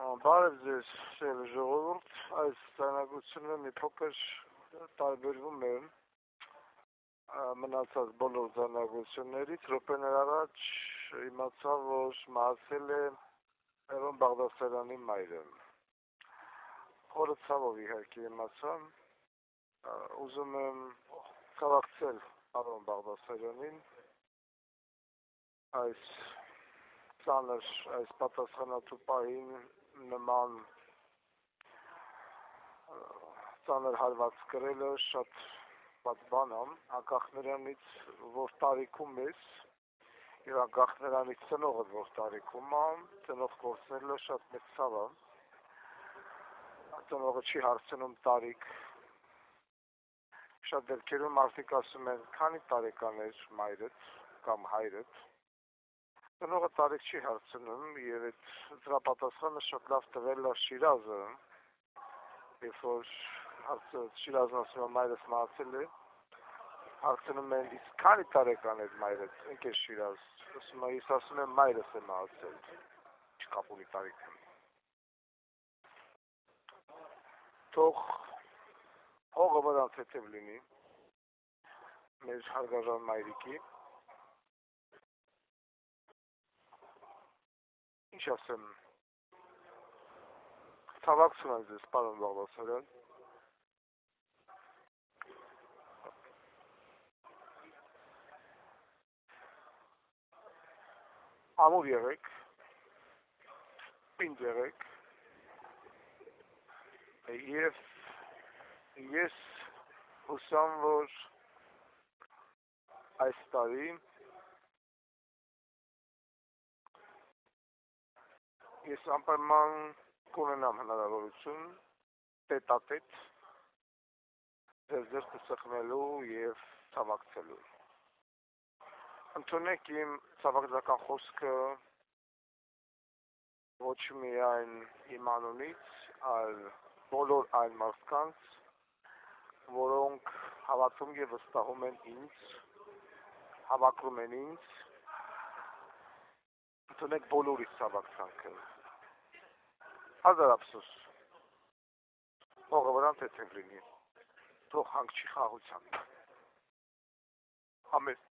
Բարև ձեզ, սիրելի ժողովուրդ, այս ձայնագրությունը մի փոքր տարբերվում է մնացած բոլոր ձայնագրություններից, րոպեներ առաջ իմացա, որ մահացել է Լևոն Բաղդասարյանի մայրը, խորը ցավով իհարկե իմացա, ուզում եմ կավակցել Լևոն Բաղդասարյանին, այս ծանր, այս պատասխանատու պահին նման ծանր հարված կրելը շատ բան է, անկախ նրանից, որ տարիքում ես, և անկախ նրանից ծնողդ որ տարիքում է, ծնող կորցնելը շատ մեծ ցավ է, ծնողը չի հարցնում տարիք, շատ դեպքերում մարդիկ ասում են, քանի տարեկան էր մայրդ կամ հայրդ, ծնողը տարիք չի հարցնում և դրա պատասխանը շատ լավ տվել է Շիրազը, երբ որ Շիրազն ասում է մայրս մահացել է, հարցնում են իսկ քանի տարեկան էր մայրդ, ընկեր Շիրազ, ես ասում եմ մայրս է մահացել, չկապ ունի տարիքը։ Թող հողը վրան թեթև լինի մեր հարգարժան մայրիկի, ինչ ասեմ, ցավակցում եմ ձեզ, պարոն Բաղդասարյան, ամուր եղեք, պինդ եղեք, և ես հուսամ, որ այս տարի ես անպայման կունենամ հնարավորություն տետատետ ձեր ձեռքը սեղմելու և ցավակցելու։ Ընդունեք իմ ցավակցական խոսքը ոչ միայն իմ անունից, այլ բոլոր այլ մարդկանց, որոնք հավատում և վստահում են ինձ, հավակնում են ինձ, ընդունեք բոլորիս ցավակցանքը։ Հազար ափսոս, հողը վրան թեթև լինի, թող հանգչի խաղաղության։ Համեստ